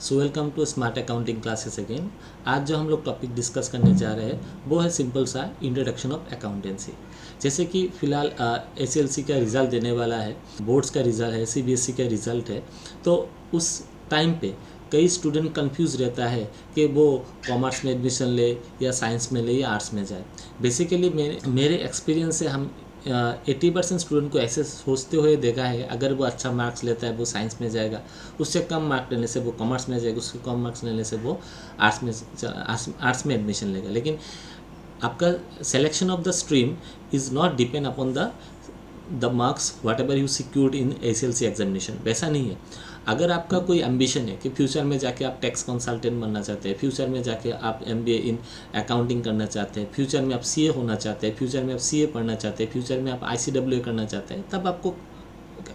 So welcome to smart accounting classes again. आज जो हम लोग टॉपिक डिस्कस करने जा रहे हैं वो है सिंपल सा इंट्रोडक्शन ऑफ अकाउंटेंसी। जैसे कि फ़िलहाल एसएलसी का रिज़ल्ट देने वाला है, बोर्ड्स का रिज़ल्ट है, सीबीएसई का रिज़ल्ट है, तो उस टाइम पे कई स्टूडेंट कंफ्यूज रहता है कि वो कॉमर्स में एडमिशन ले या साइंस में ले या आर्ट्स में जाए। बेसिकली मेरे एक्सपीरियंस से हम 80% स्टूडेंट को ऐसे सोचते हुए देखा है, अगर वो अच्छा मार्क्स लेता है वो साइंस में जाएगा, उससे कम मार्क्स लेने से वो कॉमर्स में जाएगा, उससे कम मार्क्स लेने से वो आर्ट्स में एडमिशन लेगा। लेकिन आपका selection of the stream is not depend upon the marks what ever you secured in SLC examination. वैसा नहीं है। अगर आपका कोई एम्बिशन है कि फ्यूचर में जाके आप टैक्स कंसल्टेंट बनना चाहते हैं, फ्यूचर में जाके आप एमबीए इन अकाउंटिंग करना चाहते हैं, फ्यूचर में आप सीए होना चाहते हैं, फ्यूचर में आप सीए पढ़ना चाहते हैं, फ्यूचर में आप आईसीडब्ल्यू करना चाहते हैं, तब आपको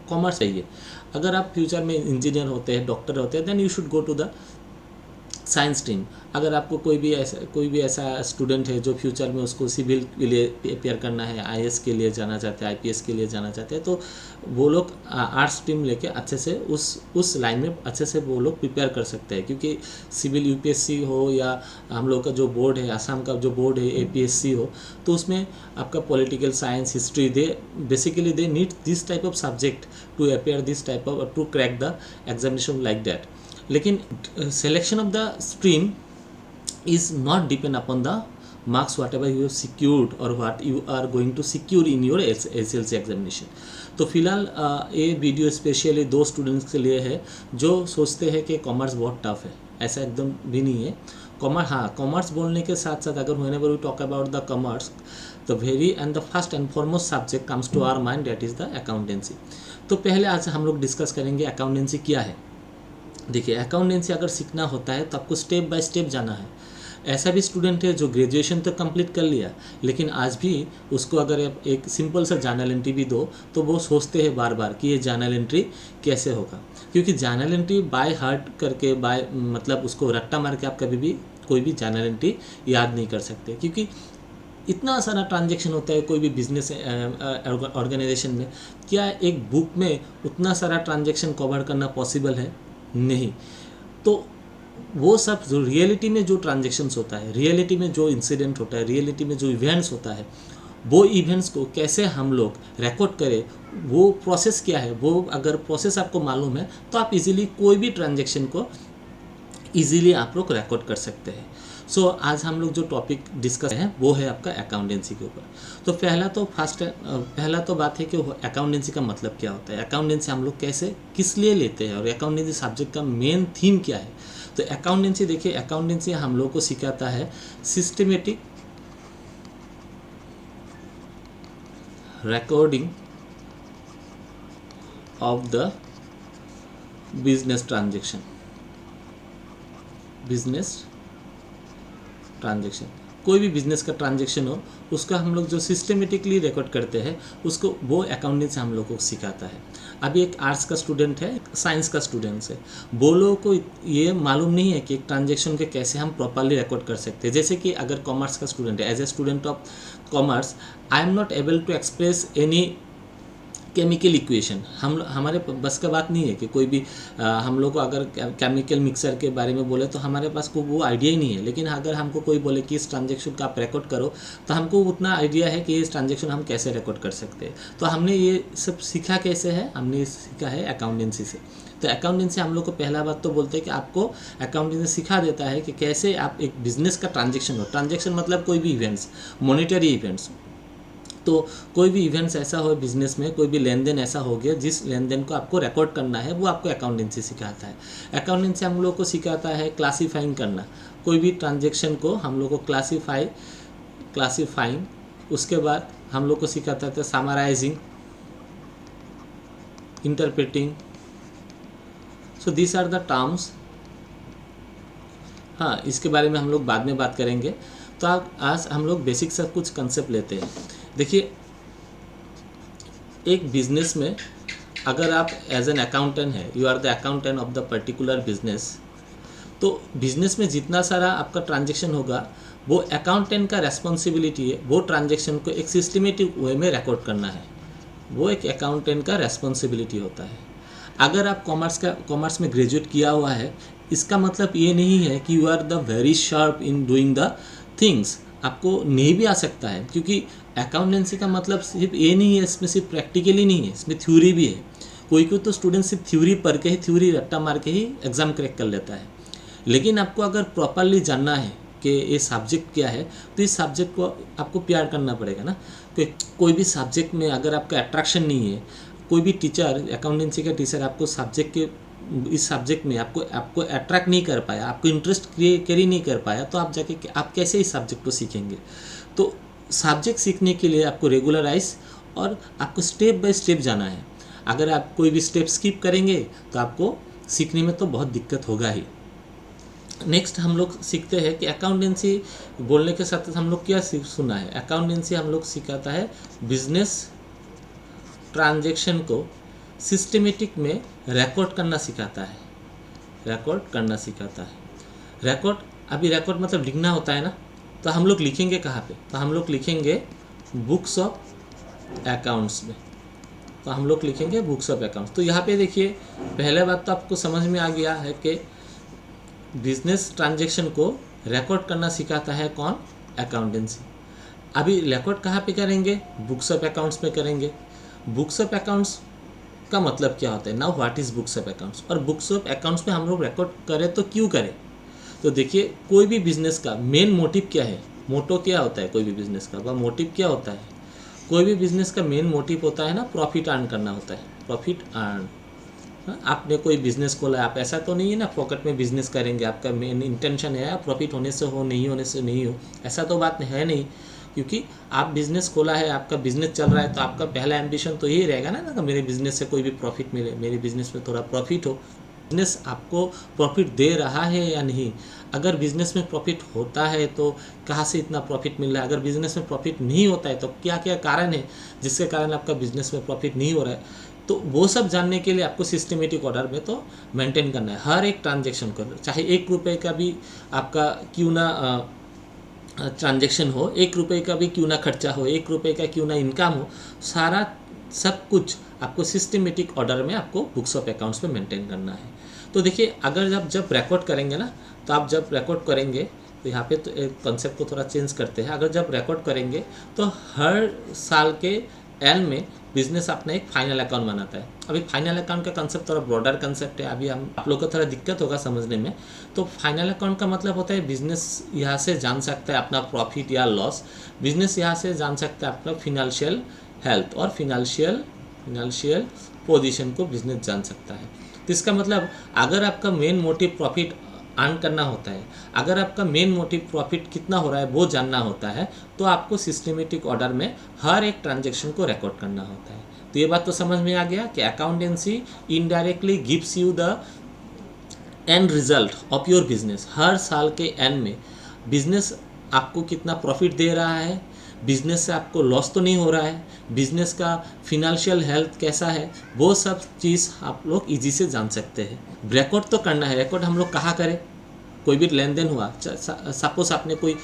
कॉमर्स चाहिए। अगर आप फ्यूचर में इंजीनियर होते हैं, डॉक्टर होते हैं, then you should go to the science stream. अगर आपको कोई भी ऐसा स्टूडेंट है जो फ्यूचर में उसको सिविल के लिए अपेयर करना है, आईएएस के लिए जाना चाहते हैं, आईपीएस के लिए जाना चाहते हैं, तो वो लोग आर्ट्स स्ट्रीम लेके अच्छे से उस लाइन में अच्छे से वो लोग प्रिपेयर कर सकते हैं। क्योंकि सिविल यूपीएससी हो या हम लोग का जो बोर्ड है, आसाम का जो बोर्ड है एपीएससी हो, तो उसमें आपका political science, history, basically they need this type of subject to appear this type of to crack the examination like that. लेकिन selection of the stream is not depend upon the marks whatever you secured और what you are going to secure in your SLC examination. तो फिलहाल ये video specially दो students के लिए है जो सोचते हैं कि कॉमर्स बहुत टफ है। ऐसा एकदम भी नहीं है। कॉमर्स बोलने के साथ साथ अगर whenever we talk about the commerce, the very end the first and foremost subject comes to our mind, that is the accountancy. तो पहले आज हम लोग डिस्कस करेंगे अकाउंटेंसी क्या है। देखिए, अकाउंटेंसी अगर सीखना होता है तो आपको स्टेप बाय स्टेप जाना है। ऐसा भी स्टूडेंट है जो ग्रेजुएशन तक कंप्लीट कर लिया, लेकिन आज भी उसको अगर एक सिंपल सा जर्नल एंट्री भी दो तो वो सोचते हैं बार बार कि ये जर्नल एंट्री कैसे होगा। क्योंकि जर्नल एंट्री बाय हार्ट करके मतलब उसको रट्टा मार के आप कभी भी कोई भी जर्नल एंट्री याद नहीं कर सकते। क्योंकि इतना सारा ट्रांजैक्शन होता है कोई भी बिजनेस ऑर्गेनाइजेशन में, क्या एक बुक में उतना सारा ट्रांजैक्शन कवर करना पॉसिबल है? नहीं। तो वो सब जो रियलिटी में जो ट्रांजैक्शंस होता है, रियलिटी में जो इंसिडेंट होता है, रियलिटी में जो इवेंट्स होता है, वो इवेंट्स को कैसे हम लोग रिकॉर्ड करें, वो प्रोसेस क्या है, वो अगर प्रोसेस आपको मालूम है तो आप इजीली कोई भी ट्रांजैक्शन को इजीली आप लोग रिकॉर्ड कर सकते हैं। सो आज हम लोग जो टॉपिक डिस्कस हैं वो है आपका अकाउंटेंसी के ऊपर। तो पहला तो बात है कि अकाउंटेंसी का मतलब क्या होता है, अकाउंटेंसी हम लोग कैसे किस लिए लेते हैं और अकाउंटेंसी सब्जेक्ट का मेन थीम क्या है। तो अकाउंटेंसी देखिए, अकाउंटेंसी हम लोग को सिखाता है systematic recording of the business transaction. कोई भी बिजनेस का ट्रांजैक्शन हो उसका हम लोग जो सिस्टमेटिकली रिकॉर्ड करते हैं उसको वो अकाउंटेंसी हम लोग को सिखाता है। अभी एक आर्ट्स का स्टूडेंट है, साइंस का स्टूडेंट है, वो लोगों को ये मालूम नहीं है कि एक ट्रांजैक्शन के कैसे हम प्रॉपरली रिकॉर्ड कर सकते हैं। जैसे कि अगर कॉमर्स का स्टूडेंट है, as a student of commerce I am not able to express any chemical equation. हमारे बस का बात नहीं है कि कोई भी हम लोग को अगर केमिकल मिक्सर के बारे में बोले तो हमारे पास को वो आइडिया ही नहीं है। लेकिन अगर हमको कोई बोले कि इस ट्रांजैक्शन का आप रिकॉर्ड करो तो हमको उतना आइडिया है कि इस ट्रांजैक्शन हम कैसे रिकॉर्ड कर सकते हैं। तो हमने ये सब सीखा कैसे है, हमने सीखा है अकाउंटेंसी से। तो अकाउंटेंसी हम लोग को पहला बात तो बोलते हैं कि आपको अकाउंटेंसी सिखा देता है कि कैसे आप एक बिजनेस का ट्रांजैक्शन मतलब कोई भी इवेंट्स, मॉनेटरी इवेंट्स, तो कोई भी इवेंट्स ऐसा हो बिजनेस में, कोई भी लेन देन ऐसा हो गया जिस लेन देन को आपको रिकॉर्ड करना है, वो आपको अकाउंटेंसी सिखाता है। अकाउंटेंसी हम लोग को सिखाता है क्लासीफाइंग करना, कोई भी ट्रांजैक्शन को हम लोग को क्लासीफाइंग, उसके बाद हम लोग को सिखाता है summarising, interpreting. So this are the terms. इसके बारे में हम लोग बाद में बात करेंगे। तो आज हम लोग बेसिक सा कुछ कंसेप्ट लेते हैं। देखिए, एक बिजनेस में अगर आप एज एन अकाउंटेंट है, you are the accountant of the particular business, तो बिजनेस में जितना सारा आपका ट्रांजैक्शन होगा वो अकाउंटेंट का रेस्पॉन्सिबिलिटी है, वो ट्रांजैक्शन को एक सिस्टमेटिक वे में रिकॉर्ड करना है, वो एक अकाउंटेंट का रेस्पॉन्सिबिलिटी होता है। अगर आप कॉमर्स में ग्रेजुएट किया हुआ है, इसका मतलब ये नहीं है कि you are the very sharp in doing the things. आपको नहीं भी आ सकता है, क्योंकि अकाउंटेंसी का मतलब सिर्फ ये नहीं है, इसमें सिर्फ प्रैक्टिकली नहीं है, इसमें थ्योरी भी है। कोई कोई तो स्टूडेंट सिर्फ थ्योरी पढ़ के ही, थ्योरी रट्टा मार के ही एग्ज़ाम क्रैक कर लेता है। लेकिन आपको अगर प्रॉपरली जानना है कि ये सब्जेक्ट क्या है, तो इस सब्जेक्ट को आपको प्यार करना पड़ेगा ना। कोई भी सब्जेक्ट में अगर आपका अट्रैक्शन नहीं है, कोई भी टीचर, अकाउंटेंसी का टीचर आपको सब्जेक्ट के इस सब्जेक्ट में आपको अट्रैक्ट नहीं कर पाया, आपको इंटरेस्ट कैरी नहीं कर पाया, तो आप कैसे इस सब्जेक्ट को सीखेंगे। तो सब्जेक्ट सीखने के लिए आपको रेगुलराइज और आपको स्टेप बाय स्टेप जाना है। अगर आप कोई भी स्टेप स्किप करेंगे तो आपको सीखने में तो बहुत दिक्कत होगा ही। नेक्स्ट हम लोग सीखते हैं कि अकाउंटेंसी बोलने के साथ हम लोग क्या सुना है। अकाउंटेंसी हम लोग सिखाता है बिजनेस ट्रांजैक्शन को सिस्टमेटिक में रिकॉर्ड करना सिखाता है। रिकॉर्ड करना सिखाता है। रिकॉर्ड, अभी रिकॉर्ड मतलब लिखना होता है ना, तो हम लोग लिखेंगे कहाँ पे, तो हम लोग लिखेंगे बुक्स ऑफ अकाउंट्स में। तो हम लोग लिखेंगे बुक्स ऑफ अकाउंट्स। तो यहाँ पे देखिए, पहले बात तो आपको समझ में आ गया है कि बिजनेस ट्रांजैक्शन को रिकॉर्ड करना सिखाता है कौन, अकाउंटेंसी। अभी रिकॉर्ड कहाँ पे करेंगे, बुक्स ऑफ अकाउंट्स में करेंगे। बुक्स ऑफ अकाउंट्स का मतलब क्या होता है, now what is books of accounts, और बुक्स ऑफ अकाउंट्स में हम लोग रिकॉर्ड करें तो क्यों करें। तो देखिए, कोई भी बिजनेस का मेन मोटिव क्या है, मोटो क्या होता है कोई भी बिजनेस का, वह मोटिव क्या होता है। कोई भी बिजनेस का मेन मोटिव होता है ना, प्रॉफिट अर्न करना होता है, प्रॉफिट अर्न। आपने कोई बिजनेस खोला है, आप ऐसा तो नहीं है ना पॉकेट में बिजनेस करेंगे, आपका मेन इंटेंशन है प्रॉफिट होने से हो, नहीं होने से नहीं हो, ऐसा तो बात है नहीं। क्योंकि आप बिज़नेस खोला है, आपका बिज़नेस चल रहा है, तो आपका पहला एम्बिशन तो यही रहेगा ना मेरे बिज़नेस से कोई भी प्रॉफिट मिले, मेरे बिज़नेस में थोड़ा प्रॉफिट हो। बिज़नेस आपको प्रॉफिट दे रहा है या नहीं, अगर बिज़नेस में प्रॉफिट होता है तो कहाँ से इतना प्रॉफिट मिल रहा है, अगर बिज़नेस में प्रॉफिट नहीं होता है तो क्या क्या कारण है जिसके कारण आपका बिज़नेस में प्रॉफिट नहीं हो रहा है। तो वो सब जानने के लिए आपको सिस्टमेटिक ऑर्डर में तो मेंटेन करना है हर एक ट्रांजेक्शन को, चाहे 1 रुपये का भी आपका क्यों ना ट्रांजेक्शन हो, 1 रुपये का भी क्यों ना खर्चा हो, 1 रुपये का क्यों ना इनकम हो, सारा सब कुछ आपको सिस्टमेटिक ऑर्डर में आपको बुक्स ऑफ अकाउंट्स में मेंटेन करना है। तो देखिए, अगर जब रिकॉर्ड करेंगे ना, तो आप जब रिकॉर्ड करेंगे तो यहाँ पे तो एक कॉन्सेप्ट को थोड़ा चेंज करते हैं। अगर जब रिकॉर्ड करेंगे तो हर साल के एंड में बिजनेस अपना एक फाइनल अकाउंट बनाता है। अभी फाइनल अकाउंट का कंसेप्ट थोड़ा ब्रॉडर कंसेप्ट है, अभी आप लोग को थोड़ा दिक्कत होगा समझने में। तो फाइनल अकाउंट का मतलब होता है बिजनेस यहाँ से जान सकता है अपना प्रॉफिट या लॉस, बिजनेस यहाँ से जान सकता है अपना फिनेंशियल हेल्थ और फिनेंशियल पोजीशन को बिजनेस जान सकता है। तो इसका मतलब अगर आपका मेन मोटिव प्रॉफिट अर्न करना होता है, अगर आपका मेन मोटिव प्रॉफिट कितना हो रहा है वो जानना होता है, तो आपको सिस्टमेटिक ऑर्डर में हर एक ट्रांजैक्शन को रिकॉर्ड करना होता है। तो ये बात तो समझ में आ गया कि accountancy indirectly gives you the end result of your business. हर साल के एंड में बिजनेस आपको कितना प्रॉफिट दे रहा है, बिजनेस से आपको लॉस तो नहीं हो रहा है, बिजनेस का फिनेंशियल हेल्थ कैसा है, वो सब चीज़ आप लोग इजी से जान सकते हैं। रिकॉर्ड तो करना है। रिकॉर्ड हम लोग कहाँ करें, कोई भी लेन देन हुआ, सपोज आपने कोई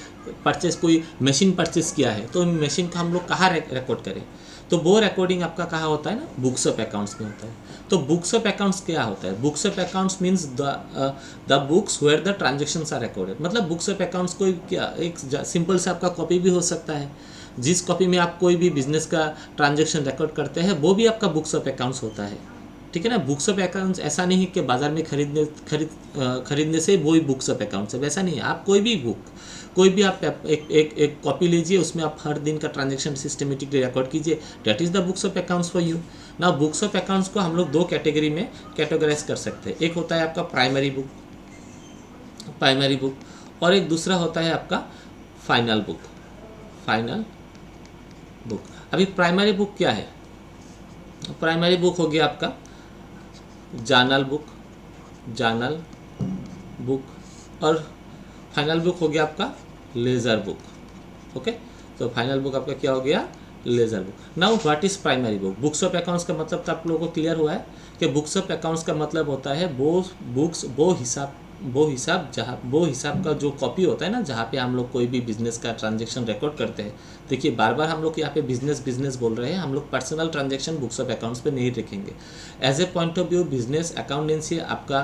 मशीन परचेस किया है, तो मशीन का हम लोग कहाँ रिकॉर्ड करें, तो वो रिकॉर्डिंग आपका कहाँ होता है ना, बुक्स ऑफ अकाउंट्स में होता है। तो बुक्स ऑफ अकाउंट्स क्या होता है, books of accounts means the books where the transactions are recorded. मतलब बुक्स ऑफ अकाउंट्स कोई क्या एक सिंपल से आपका कॉपी भी हो सकता है, जिस कॉपी में आप कोई भी बिजनेस का ट्रांजेक्शन रिकॉर्ड करते हैं वो भी आपका बुक्स ऑफ अकाउंट्स होता है। ठीक है ना। बुक्स ऑफ अकाउंट्स ऐसा नहीं कि बाजार में खरीदने से वही बुक्स ऑफ अकाउंट्स है, वैसा नहीं है। आप कोई भी आप एक कॉपी लीजिए, उसमें आप हर दिन का ट्रांजैक्शन सिस्टमेटिकली रिकॉर्ड कीजिए, that is the books of accounts for you. ना बुक्स ऑफ अकाउंट्स को हम लोग 2 कैटेगरी में कैटेगराइज कर सकते हैं। एक होता है आपका प्राइमरी बुक और एक दूसरा होता है आपका फाइनल बुक। अभी प्राइमरी बुक क्या है, प्राइमरी बुक हो गया आपका जर्नल बुक और फाइनल बुक हो गया आपका लेजर बुक। ओके, तो फाइनल बुक आपका क्या हो गया, laser book. Now what is primary book. Books of accounts का मतलब तो आप लोगों को क्लियर हुआ है कि बुक्स ऑफ अकाउंट्स का मतलब होता है वो बुक्स, वो हिसाब वो हिसाब का जो कॉपी होता है ना, जहाँ पे हम लोग कोई भी बिजनेस का ट्रांजैक्शन रिकॉर्ड करते हैं। देखिए बार बार हम लोग यहाँ पे बिजनेस बोल रहे हैं, हम लोग personal transaction books of accounts पे नहीं रखेंगे। As a point of view business accountancy आपका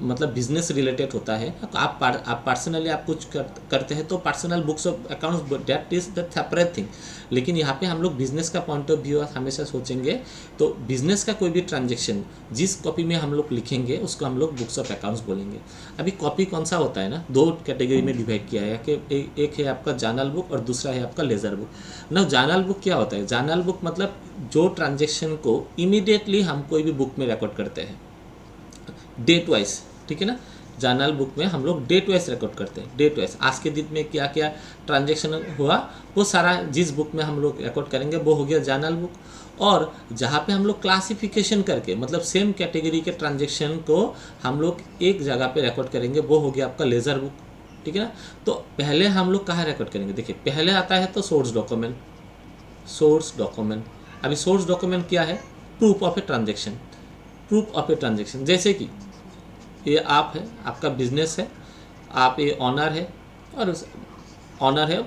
मतलब बिजनेस रिलेटेड होता है। आप पर्सनली आप कुछ करते हैं तो personal books of accounts that is the separate thing. लेकिन यहाँ पे हम लोग बिजनेस का पॉइंट ऑफ व्यू हमेशा सोचेंगे, तो बिजनेस का कोई भी ट्रांजैक्शन जिस कॉपी में हम लोग लिखेंगे उसको हम लोग बुक्स ऑफ अकाउंट्स बोलेंगे। अभी कॉपी कौन सा होता है ना, दो कैटेगरी में डिवाइड किया है कि एक है आपका जर्नल बुक और दूसरा है आपका लेजर बुक। ना जर्नल बुक क्या होता है? जर्नल बुक मतलब जो ट्रांजैक्शन को इमीडिएटली हम कोई भी बुक में रिकॉर्ड करते हैं डेट वाइज, ठीक है ना। जर्नल बुक में हम लोग डेट वाइज रिकॉर्ड करते हैं, डेट वाइज आज के दिन में क्या क्या ट्रांजैक्शन हुआ वो सारा जिस बुक में हम लोग रिकॉर्ड करेंगे वो हो गया जर्नल बुक। और जहाँ पे हम लोग क्लासिफिकेशन करके मतलब सेम कैटेगरी के ट्रांजैक्शन को हम लोग एक जगह पे रिकॉर्ड करेंगे वो हो गया आपका लेजर बुक, ठीक है ना। तो पहले हम लोग कहाँ रिकॉर्ड करेंगे? देखिए पहले आता है तो सोर्स डॉक्यूमेंट। अभी सोर्स डॉक्यूमेंट क्या है? Proof of a transaction. जैसे कि ये आप है, आपका बिजनेस है, आप ये ऑनर है और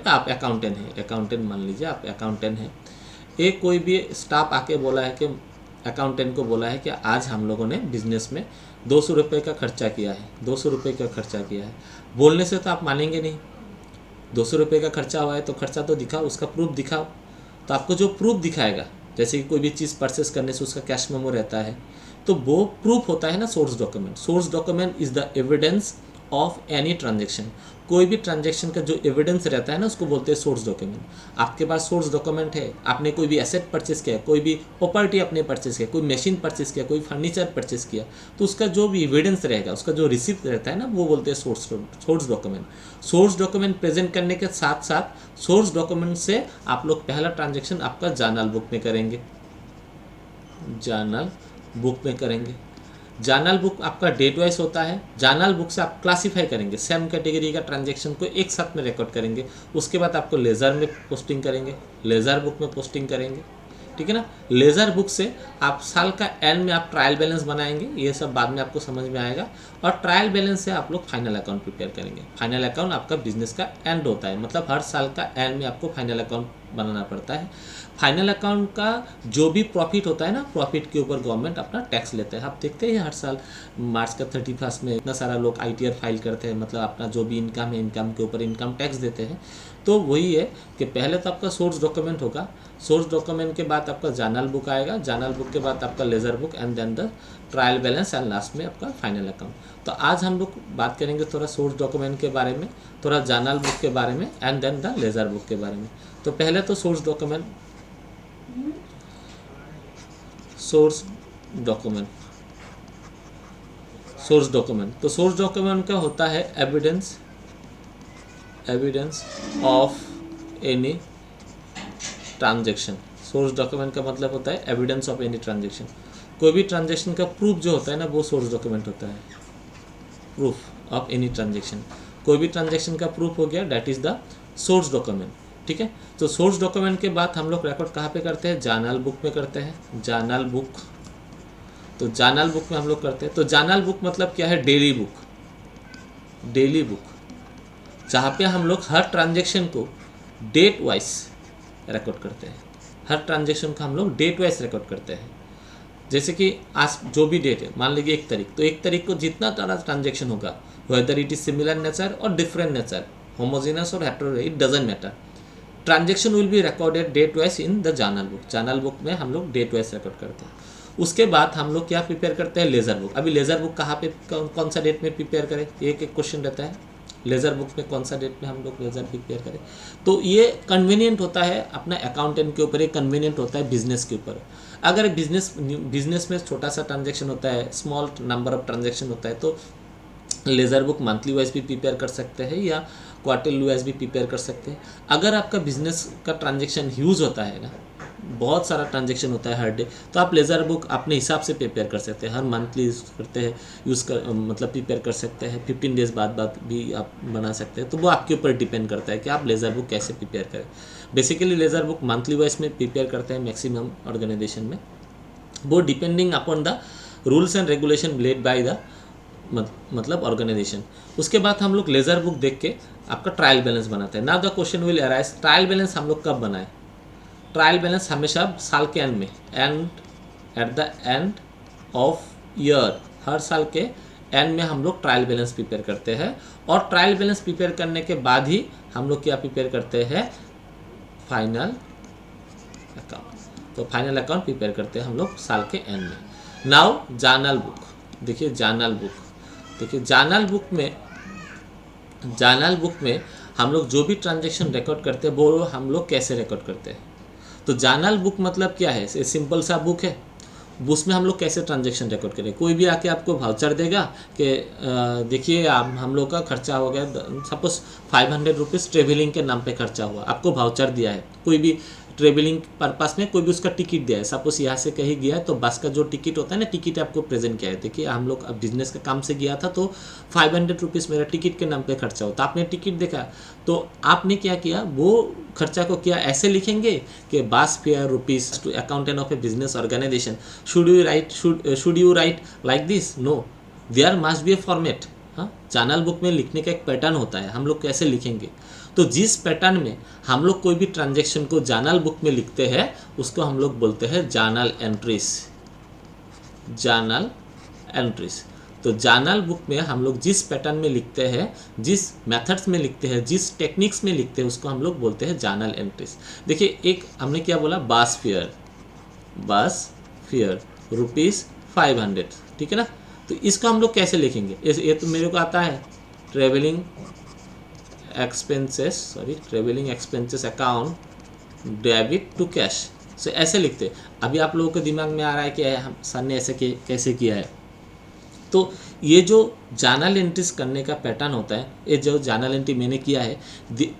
आप अकाउंटेंट मान लीजिए आप अकाउंटेंट हैं। एक कोई भी स्टाफ आके बोला है कि अकाउंटेंट को बोला है कि आज हम लोगों ने बिजनेस में 200 रुपये का खर्चा किया है, 200 रुपये का खर्चा किया है। बोलने से तो आप मानेंगे नहीं। 200 रुपये का खर्चा हुआ है तो खर्चा तो दिखाओ, उसका प्रूफ दिखाओ। तो आपको जो प्रूफ दिखाएगा, जैसे कि कोई भी चीज़ परचेस करने से उसका कैश मेमो रहता है, तो वो प्रूफ होता है ना source document. Source document is the evidence of any transaction. कोई भी ट्रांजैक्शन का जो एविडेंस रहता है ना उसको बोलते हैं सोर्स डॉक्यूमेंट। आपके पास सोर्स डॉक्यूमेंट है, आपने कोई भी एसेट परचेस किया, कोई भी प्रॉपर्टी आपने परचेस किया, कोई मशीन परचेस किया, कोई फर्नीचर परचेस किया, तो उसका जो भी एविडेंस रहेगा, उसका जो रिसिप्ट रहता है ना वो बोलते हैं source document. Source document present करने के साथ साथ सोर्स डॉक्यूमेंट से आप लोग पहला ट्रांजेक्शन आपका जर्नल बुक में करेंगे, जर्नल बुक आपका डेट वाइज होता है। जर्नल बुक से आप क्लासीफाई करेंगे, सेम कैटेगरी का ट्रांजैक्शन को एक साथ में रिकॉर्ड करेंगे। उसके बाद आपको लेजर में पोस्टिंग करेंगे, लेजर बुक में पोस्टिंग करेंगे, ठीक है ना। लेजर बुक से आप साल का एंड में आप ट्रायल बैलेंस बनाएंगे, ये सब बाद में आपको समझ में आएगा। और ट्रायल बैलेंस से आप लोग फाइनल अकाउंट प्रिपेयर करेंगे। फाइनल अकाउंट आपका बिजनेस का एंड होता है, मतलब हर साल का एंड में आपको फाइनल अकाउंट बनाना पड़ता है। फाइनल अकाउंट का जो भी प्रॉफिट होता है ना, प्रॉफिट के ऊपर गवर्नमेंट अपना टैक्स लेते हैं। आप देखते हैं हर साल मार्च का 31 में इतना सारा लोग ITR फाइल करते हैं, मतलब अपना जो भी इनकम है इनकम के ऊपर इनकम टैक्स देते हैं। तो वही है कि पहले तो आपका सोर्स डॉक्यूमेंट होगा, सोर्स डॉक्यूमेंट के बाद आपका जर्नल बुक आएगा, जर्नल बुक के बाद आपका ledger book and then the trial balance and last में आपका फाइनल अकाउंट। तो आज हम लोग बात करेंगे थोड़ा सोर्स डॉक्यूमेंट के बारे में, थोड़ा जर्नल बुक के बारे में and then the ledger book के बारे में। तो पहले तो सोर्स डॉक्यूमेंट तो सोर्स डॉक्यूमेंट का होता है evidence of any transaction. Source document का मतलब होता है एविडेंस ऑफ एनी ट्रांजैक्शन। कोई भी ट्रांजैक्शन का प्रूफ जो होता है ना वो सोर्स डॉक्यूमेंट होता है। प्रूफ ऑफ एनी ट्रांजैक्शन, कोई भी ट्रांजैक्शन का प्रूफ हो गया, that is the source document, ठीक है। तो सोर्स डॉक्यूमेंट के बाद हम लोग रिकॉर्ड कहाँ पे करते हैं? जर्नल बुक में करते हैं। जर्नल बुक, तो जर्नल बुक में हम लोग करते हैं। तो जर्नल बुक मतलब क्या है? डेली बुक, जहाँ पे हम लोग हर ट्रांजैक्शन को डेट वाइज रिकॉर्ड करते हैं। हर ट्रांजैक्शन को हम लोग डेट वाइज रिकॉर्ड करते हैं। जैसे कि आज जो भी डेट है, मान लीजिए 1 तारीख, तो 1 तारीख को जितना सारा ट्रांजैक्शन होगा, whether it is similar nature और डिफरेंट नेचर, होमोजेनस और hetero, it doesn't matter, transaction will be recorded date wise in the journal book. Journal book में हम लोग डेट वाइज रिकॉर्ड करते हैं। उसके बाद हम लोग क्या प्रिपेयर करते हैं? Laser book. अभी लेजर बुक कहाँ पे कौन सा डेट में प्रिपेयर करें? एक क्वेश्चन रहता है, लेजर बुक में कौन सा डेट में हम लोग लेजर प्रिपेयर करें? तो ये कन्वीनियंट होता है अपना अकाउंटेंट के ऊपर, ये कन्वीनियंट होता है बिजनेस के ऊपर। अगर बिजनेस में छोटा सा ट्रांजैक्शन होता है, स्मॉल नंबर ऑफ ट्रांजैक्शन होता है, तो लेजर बुक मंथली वाइज भी प्रिपेयर कर सकते हैं या क्वार्टरली वाइज भी प्रिपेयर कर सकते हैं। अगर आपका बिजनेस का ट्रांजैक्शन ह्यूज होता है ना, बहुत सारा ट्रांजैक्शन होता है हर डे, तो आप लेजर बुक अपने हिसाब से प्रिपेयर कर सकते हैं। हर मंथली करते हैं मतलब प्रिपेयर कर सकते हैं। 15 डेज बाद भी आप बना सकते हैं। तो वो आपके ऊपर डिपेंड करता है कि आप लेजर बुक कैसे प्रिपेयर करें। Basically laser book monthly wise में प्रिपेयर करते हैं मैक्सिमम ऑर्गेनाइजेशन में। वो depending upon the rules and regulation led by the मतलब ऑर्गेनाइजेशन। उसके बाद हम लोग लेजर बुक देख के आपका ट्रायल बैलेंस बनाते हैं। Now the question will arise, trial balance हम लोग कब बनाए? ट्रायल बैलेंस हमेशा साल के एंड में, at the end of year, हर साल के एंड में हम लोग ट्रायल बैलेंस प्रिपेयर करते हैं। और ट्रायल बैलेंस प्रिपेयर करने के बाद ही हम लोग क्या प्रिपेयर करते हैं? Final account. तो फाइनल अकाउंट प्रिपेयर करते हैं हम लोग साल के एंड में। नाउ जर्नल बुक देखिए, जर्नल बुक में हम लोग जो भी ट्रांजैक्शन रिकॉर्ड करते हैं वो हम लोग कैसे रिकॉर्ड करते हैं? तो जर्नल बुक मतलब क्या है? सिंपल सा बुक है, उसमें हम लोग कैसे ट्रांजैक्शन रिकॉर्ड करें? कोई भी आके आपको वाउचर देगा कि देखिए हम लोग का खर्चा हो गया, सपोज 500 रुपीज़ ट्रेवलिंग के नाम पे खर्चा हुआ, आपको वाउचर दिया है, कोई भी ट्रेवलिंग पर्पस में कोई भी उसका टिकट दिया है, सपोज यहाँ से कहीं गया है तो बस का जो टिकट होता है ना, टिकट आपको प्रेजेंट किया है। देखिए हम लोग अब बिजनेस के काम से गया था तो 500 रुपीज़ मेरा टिकट के नाम पे खर्चा होता, आपने टिकट देखा तो आपने क्या किया, वो खर्चा को किया ऐसे लिखेंगे कि bus fare rupees to accountant of a business organisation, should you write like this? No, there must be a format. हाँ, जर्नल बुक में लिखने का एक पैटर्न होता है, हम लोग कैसे लिखेंगे? तो जिस पैटर्न में हम लोग कोई भी ट्रांजैक्शन को जर्नल बुक में लिखते हैं उसको हम लोग बोलते हैं जर्नल एंट्रीज। Journal entries. तो जर्नल बुक में हम लोग जिस पैटर्न में लिखते हैं, जिस मेथड्स में लिखते हैं, जिस टेक्निक्स में लिखते हैं उसको हम लोग बोलते हैं जर्नल एंट्रीज। देखिए एक हमने क्या बोला, बस फेयर रुपीज़ 500, ठीक है ना? तो इसको हम लोग कैसे लिखेंगे? ये तो मेरे को आता है, travelling expenses account debit to cash. So ऐसे लिखते हैं। अभी आप लोगों के दिमाग में आ रहा है कि हम सर ने ऐसे कैसे किया है। तो ये जो जर्नल एंट्रीज करने का पैटर्न होता है, ये जो जर्नल एंट्री मैंने किया है,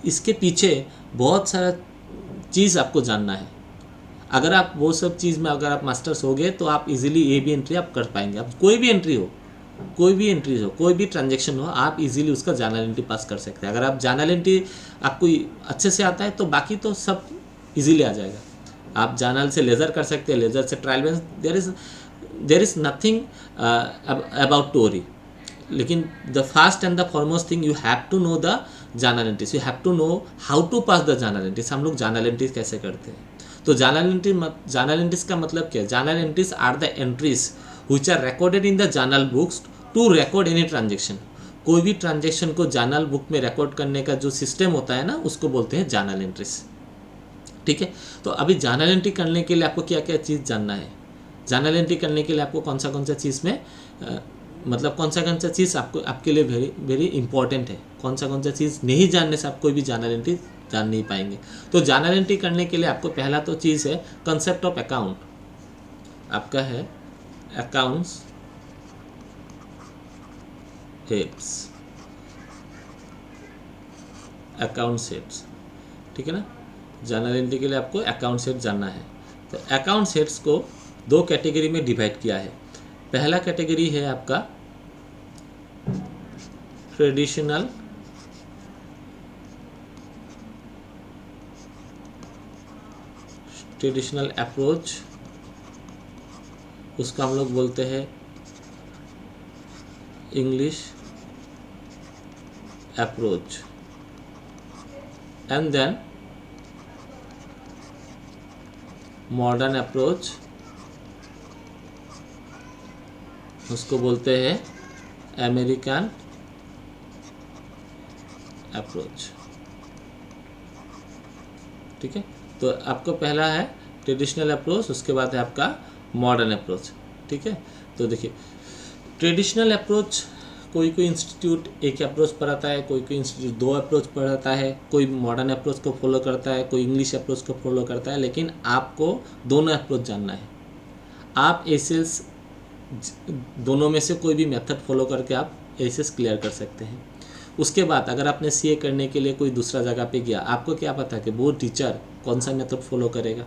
इसके पीछे बहुत सारा चीज़ आपको जानना है। अगर आप वो सब चीज़ में अगर आप मास्टर्स हो गए तो आप इजीली ये भी एंट्री आप कर पाएंगे। आप कोई भी एंट्री हो, कोई भी ट्रांजैक्शन हो, आप इजीली उसका जर्नल एंट्री पास कर सकते हैं। अगर आप जर्नल एंट्री आपको अच्छे से आता है तो बाकी तो सब इजीली आ जाएगा। आप जर्नल से लेजर कर सकते हैं, लेजर से trial balance, there is nothing about to worry. लेकिन the first and the foremost thing, you have to know the journal entries, you have to know how to pass the journal entries. हम लोग journal entries कैसे करते हैं? तो journal entries का मतलब क्या है? Journal entries are the entries which are recorded in the journal books to record any transaction। कोई भी ट्रांजेक्शन को जर्नल बुक में रिकॉर्ड करने का जो सिस्टम होता है ना, उसको बोलते हैं जर्नल एंट्रीज, ठीक है? तो अभी जर्नल एंट्री करने के लिए आपको क्या क्या चीज़ जानना है? जर्नल एंट्री करने के लिए आपको कौन सा चीज़ में मतलब कौन सा चीज़ आपके लिए वेरी वेरी इंपॉर्टेंट है, कौन सा चीज़ नहीं जानने से आप कोई भी जर्नल एंट्री जान नहीं पाएंगे। तो जर्नल एंट्री करने के लिए आपको पहला तो चीज़ है कंसेप्ट ऑफ अकाउंट। आपका है अकाउंट्स हेड्स, अकाउंट सेट्स, ठीक है ना? जर्नल एंट्री के लिए आपको अकाउंट सेट जानना है। तो अकाउंट सेट्स को दो कैटेगरी में डिवाइड किया है। पहला कैटेगरी है आपका ट्रेडिशनल अप्रोच, उसका हम लोग बोलते हैं English approach. And then modern approach, उसको बोलते हैं अमेरिकन अप्रोच, ठीक है? तो आपको पहला है ट्रेडिशनल अप्रोच, उसके बाद है आपका मॉडर्न अप्रोच, ठीक है? तो देखिए ट्रेडिशनल अप्रोच, कोई इंस्टीट्यूट एक अप्रोच पढ़ाता है, कोई इंस्टीट्यूट दो अप्रोच पढ़ाता है, कोई मॉडर्न अप्रोच को फॉलो करता है, कोई इंग्लिश अप्रोच को फॉलो करता है। लेकिन आपको दोनों अप्रोच जानना है। आप एसेस दोनों में से कोई भी मेथड फॉलो करके आप एसेस क्लियर कर सकते हैं। उसके बाद अगर आपने सीए करने के लिए कोई दूसरा जगह पे गया, आपको क्या पता कि वो टीचर कौन सा मेथड फॉलो करेगा?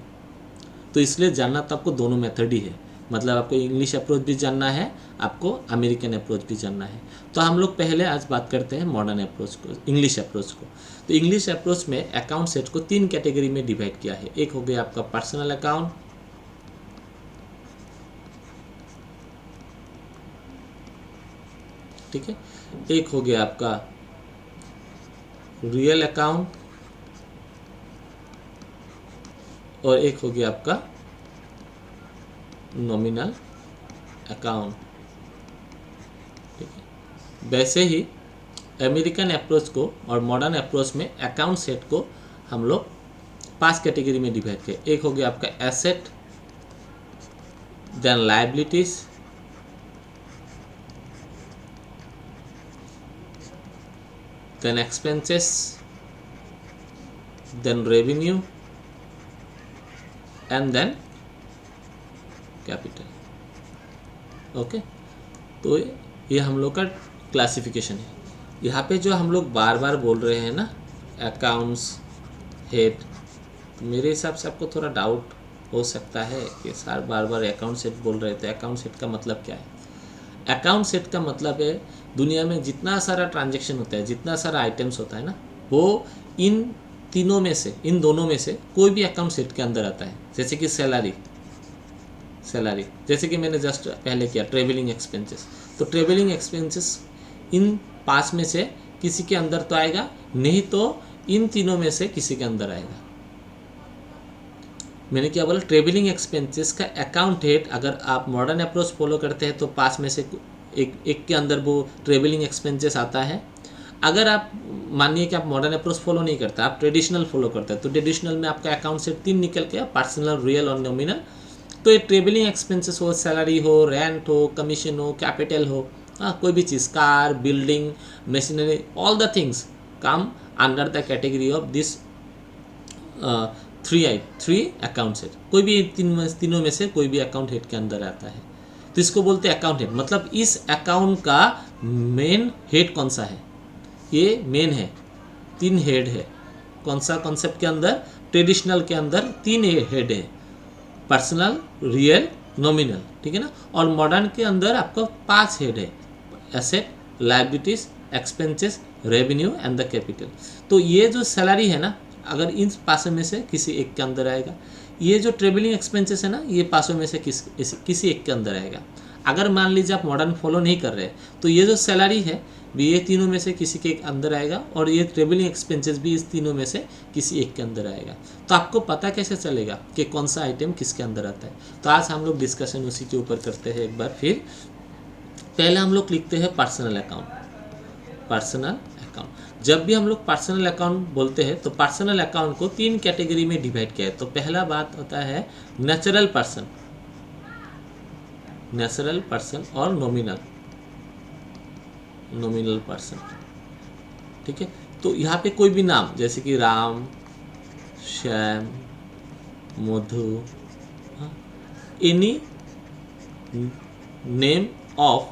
तो इसलिए जानना तो आपको दोनों मेथड ही है। मतलब आपको इंग्लिश अप्रोच भी जानना है, आपको अमेरिकन अप्रोच भी जानना है। तो हम लोग पहले आज बात करते हैं मॉडर्न अप्रोच को, इंग्लिश अप्रोच को। तो इंग्लिश अप्रोच में अकाउंट सेट को 3 कैटेगरी में डिवाइड किया है। एक हो गया आपका पर्सनल अकाउंट, ठीक है। एक हो गया आपका रियल अकाउंट और एक हो गया आपका नॉमिनल अकाउंट, ठीक है। वैसे ही अमेरिकन अप्रोच को और मॉडर्न अप्रोच में अकाउंट सेट को हम लोग 5 कैटेगरी में डिवाइड किए। एक हो गया आपका asset, then liabilities, then expenses, then revenue and then capital. Okay, तो ये हम लोग का क्लासिफिकेशन है। यहाँ पे जो हम लोग बार बार बोल रहे हैं ना अकाउंट्स हेड, तो मेरे हिसाब से आपको थोड़ा डाउट हो सकता है कि सर बार बार अकाउंट सेट बोल रहे थे, अकाउंट सेट का मतलब क्या है। अकाउंट सेट का मतलब है दुनिया में जितना सारा ट्रांजैक्शन होता है, जितना सारा आइटम्स होता है ना, वो इन तीनों में से, इन दोनों में से कोई भी अकाउंट सेट के अंदर आता है। जैसे कि सैलरी, जैसे कि मैंने जस्ट पहले किया ट्रेवलिंग एक्सपेंसेस, तो ट्रेवलिंग एक्सपेंसेस इन 5 में से किसी के अंदर तो आएगा, नहीं तो इन तीनों में से किसी के अंदर आएगा। मैंने क्या बोला, ट्रेवलिंग एक्सपेंसेस का अकाउंट हेड अगर आप मॉडर्न अप्रोच फॉलो करते हैं तो 5 में से एक के अंदर वो ट्रेवलिंग एक्सपेंसेस आता है। अगर आप मानिए कि आप मॉडर्न अप्रोच फॉलो नहीं करते, आप ट्रेडिशनल फॉलो करते हैं, तो ट्रेडिशनल में आपका अकाउंट सेट 3 निकल गया, पर्सनल, रियल और नॉमिनल। तो ये ट्रेवलिंग एक्सपेंसेस हो, सैलरी हो, रेंट हो, कमीशन हो, कैपिटल हो, कोई भी चीज़, car, building, machinery, all the things come under the category of this 3 account head. कोई भी तीनों में से कोई भी अकाउंट हेड के अंदर आता है, तो इसको बोलते हैं अकाउंट हेड। मतलब इस अकाउंट का मेन हेड कौन सा है, ये मेन है। 3 हेड है। कौन सा कॉन्सेप्ट के अंदर, ट्रेडिशनल के अंदर 3 हेड है, पर्सनल, रियल, नॉमिनल, ठीक है ना। और मॉडर्न के अंदर आपका 5 हेड है, asset, liabilities, expenses, revenue and the capital. तो ये जो सैलरी है ना, अगर इन 5 में से किसी एक के अंदर आएगा। ये जो ट्रेवलिंग एक्सपेंसेस है ना, ये 5 में से किसी एक के अंदर आएगा। अगर मान लीजिए आप मॉडर्न फॉलो नहीं कर रहे, तो ये जो सैलरी है भी ये तीनों में से किसी के अंदर आएगा, और ये ट्रेवलिंग एक्सपेंसेस भी इस तीनों में से किसी एक के अंदर आएगा। तो आपको पता कैसे चलेगा कि कौन सा आइटम किसके अंदर आता है। तो आज हम लोग डिस्कशन उसी के ऊपर करते हैं एक बार फिर। पहले हम लोग लिखते हैं पर्सनल अकाउंट। पर्सनल अकाउंट, जब भी हम लोग पर्सनल अकाउंट बोलते हैं तो पर्सनल अकाउंट को 3 कैटेगरी में डिवाइड किया है। तो पहला बात होता है नेचुरल पर्सन, नेचुरल पर्सन और नॉमिनल पर्सन, ठीक है। तो यहाँ पे कोई भी नाम, जैसे कि Ram, Shyam, Madhu, any name of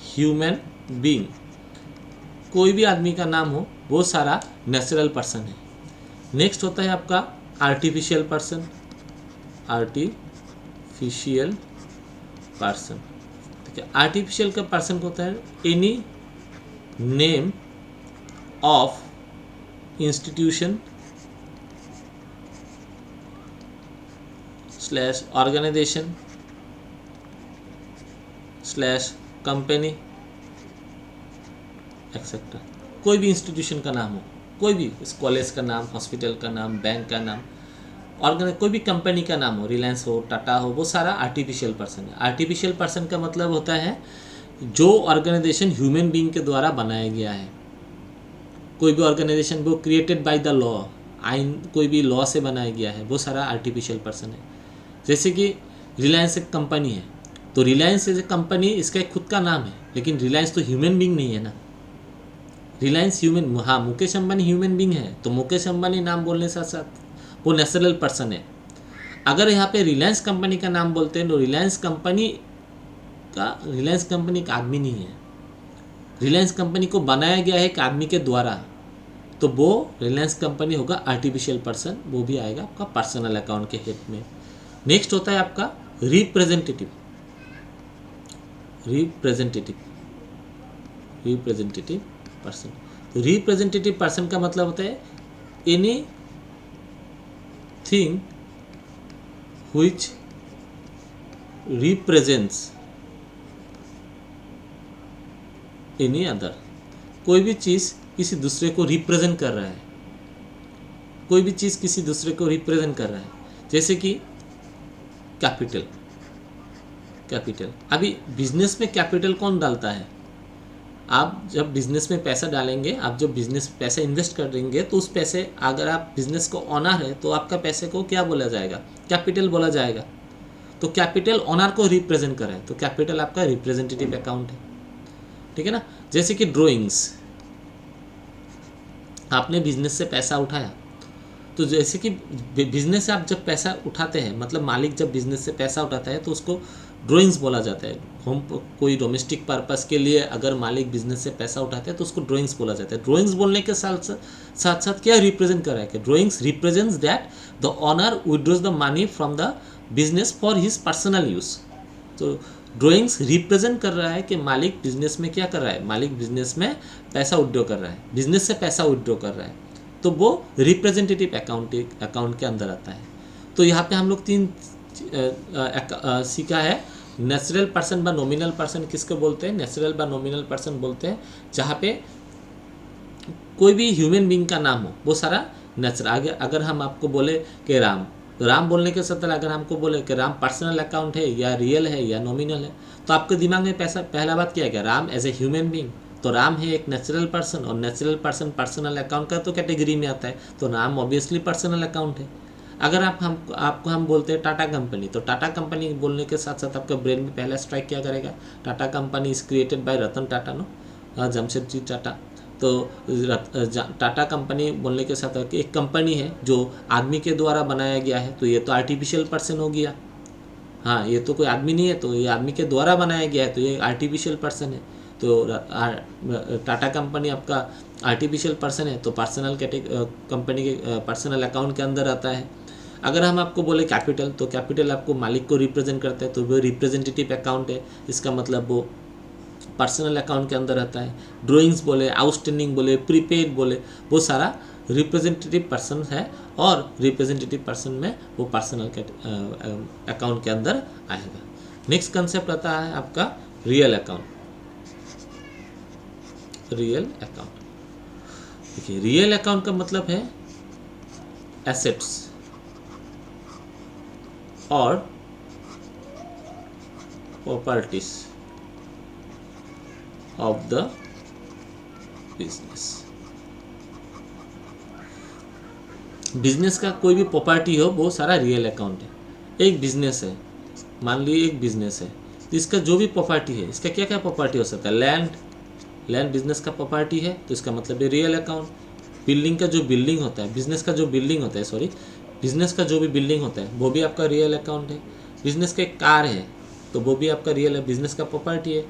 human being, कोई भी आदमी का नाम हो, वो सारा नेचुरल पर्सन है। नेक्स्ट होता है आपका आर्टिफिशियल पर्सन, आर्टिफिशियल पर्सन, ठीक है। आर्टिफिशियल का पर्सन होता है any name of institution slash organisation slash company etcetera. कोई भी इंस्टीट्यूशन का नाम हो, कोई भी कॉलेज का नाम, हॉस्पिटल का नाम, बैंक का नाम, कोई भी कंपनी का नाम हो, रिलायंस हो, टाटा हो, वो सारा आर्टिफिशियल पर्सन है। आर्टिफिशियल पर्सन का मतलब होता है जो ऑर्गेनाइजेशन ह्यूमन बीइंग के द्वारा बनाया गया है। कोई भी ऑर्गेनाइजेशन वो क्रिएटेड बाय द लॉ, आइन कोई भी लॉ से बनाया गया है, वो सारा आर्टिफिशियल पर्सन है। जैसे कि रिलायंस एक कंपनी है, तो रिलायंस एज ए कंपनी, इसका एक खुद का नाम है, लेकिन रिलायंस तो ह्यूमन बीइंग नहीं है ना। रिलायंस ह्यूमन, हाँ मुकेश अंबानी ह्यूमन बीइंग है, तो मुकेश अंबानी नाम बोलने साथ साथ वो नेचुरल पर्सन है। अगर यहाँ पे रिलायंस कंपनी का नाम बोलते हैं तो रिलायंस कंपनी का आदमी नहीं है, रिलायंस कंपनी को बनाया गया है एक आदमी के द्वारा, तो वो रिलायंस कंपनी होगा आर्टिफिशियल पर्सन, वो भी आएगा आपका पर्सनल अकाउंट के हेड में। नेक्स्ट होता है आपका रिप्रेजेंटेटिव पर्सन। तो रिप्रेजेंटेटिव पर्सन का मतलब होता है any thing which represents any other, कोई भी चीज़ किसी दूसरे को रिप्रेजेंट कर रहा है, कोई भी चीज़ किसी दूसरे को रिप्रेजेंट कर रहा है, जैसे कि कैपिटल। कैपिटल, अभी बिजनेस में कैपिटल कौन डालता है? आप जब बिजनेस में पैसा डालेंगे, आप जब बिजनेस पैसे इन्वेस्ट करेंगे, तो उस पैसे, अगर आप बिजनेस को ऑनर है तो आपका पैसे को क्या बोला जाएगा? कैपिटल बोला जाएगा। तो कैपिटल ऑनर को रिप्रेजेंट कर रहा है, तो कैपिटल आपका रिप्रेजेंटेटिव अकाउंट है, ठीक है ना। जैसे कि ड्रॉइंग्स, आपने बिजनेस से पैसा उठाया, तो जैसे कि बिजनेस से आप जब पैसा उठाते हैं, मतलब मालिक जब बिजनेस से पैसा उठाता है तो उसको ड्राइंग्स बोला जाता है। होम कोई डोमेस्टिक पर्पस के लिए अगर मालिक बिजनेस से पैसा उठाते हैं तो उसको ड्राइंग्स बोला जाता है। ड्राइंग्स बोलने के साथ साथ क्या रिप्रेजेंट कर रहा है कि drawings represents that the owner withdraws the money from the business for his personal use. तो ड्राइंग्स रिप्रेजेंट कर रहा है कि मालिक बिजनेस में क्या कर रहा है, मालिक बिजनेस में पैसा विड्रॉ कर रहा है, बिजनेस से पैसा विड्रॉ कर रहा है, तो वो रिप्रेजेंटेटिव अकाउंट के अंदर आता है। तो यहाँ पे हम लोग तीन सीखा है। नेचुरल पर्सन व नॉमिनल पर्सन किसको बोलते हैं? नेचुरल व नॉमिनल पर्सन बोलते हैं जहाँ पे कोई भी ह्यूमन बीइंग का नाम हो, वो सारा नेचुरल। अगर हम आपको बोले कि राम, तो राम बोलने के साथ अगर हमको बोले कि राम पर्सनल अकाउंट है या रियल है या नॉमिनल है, तो आपके दिमाग में पहला बात क्या है कि Ram as a human being, तो राम है एक नेचुरल पर्सन, और नेचुरल पर्सन पर्सनल अकाउंट का तो कैटेगरी में आता है, तो राम ऑब्वियसली पर्सनल अकाउंट है। अगर आपको हम बोलते हैं टाटा कंपनी, तो टाटा कंपनी बोलने के साथ साथ आपका ब्रेन में पहला स्ट्राइक क्या करेगा? Tata company is created by Ratan Tata, no, Jamshedji Tata. तो टाटा कंपनी बोलने के साथ एक कंपनी है जो आदमी के द्वारा बनाया गया है, तो ये तो आर्टिफिशियल पर्सन हो गया। हाँ, ये तो कोई आदमी नहीं है, तो ये आदमी के द्वारा बनाया गया है, तो ये आर्टिफिशियल पर्सन है। तो टाटा कंपनी आपका आर्टिफिशियल पर्सन है, तो पर्सनल कंपनी के पर्सनल अकाउंट के अंदर आता है। अगर हम आपको बोले कैपिटल, तो कैपिटल आपको मालिक को रिप्रेजेंट करता है, तो वो रिप्रेजेंटेटिव अकाउंट है, इसका मतलब वो पर्सनल अकाउंट के अंदर आता है। ड्राइंग्स बोले, आउटस्टैंडिंग बोले, प्रीपेड बोले, वो सारा रिप्रेजेंटेटिव पर्सन है, और रिप्रेजेंटेटिव पर्सन में वो पर्सनल अकाउंट के अंदर आएगा। नेक्स्ट कंसेप्ट आता है आपका रियल अकाउंट। रियल अकाउंट, देखिए रियल अकाउंट का मतलब है एसेट्स और properties of the business. Business का कोई भी प्रॉपर्टी हो, वो सारा रियल अकाउंट है। एक बिजनेस है, मान लीजिए एक बिजनेस है, तो इसका जो भी प्रॉपर्टी है, इसका क्या क्या प्रॉपर्टी हो सकता है? लैंड बिजनेस का प्रॉपर्टी है, तो इसका मतलब है रियल अकाउंट। बिल्डिंग का जो बिल्डिंग होता है, बिजनेस का जो बिल्डिंग होता है, सॉरी, बिजनेस का जो भी बिल्डिंग होता है, वो भी आपका रियल अकाउंट है। बिजनेस का एक कार है, तो वो भी आपका रियल है, बिजनेस का प्रॉपर्टी है।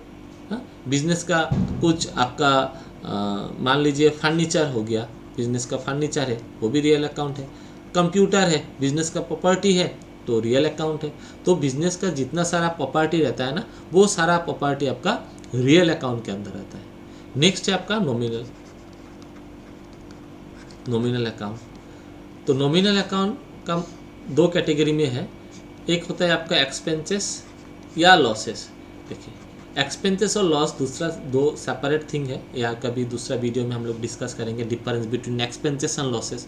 हाँ, बिजनेस का कुछ आपका मान लीजिए फर्नीचर हो गया, बिजनेस का फर्नीचर है, वो भी रियल अकाउंट है। कंप्यूटर है, बिजनेस का प्रॉपर्टी है, तो रियल अकाउंट है। तो बिजनेस का जितना सारा प्रॉपर्टी रहता है ना, वो सारा प्रॉपर्टी आपका रियल अकाउंट के अंदर रहता है। नेक्स्ट है आपका नॉमिनल अकाउंट। तो नॉमिनल अकाउंट का दो कैटेगरी में है। एक होता है आपका एक्सपेंसेस या लॉसेस। देखिए एक्सपेंसेस और लॉस दो सेपरेट थिंग है, या कभी दूसरा वीडियो में हम लोग डिस्कस करेंगे difference between expenses and losses,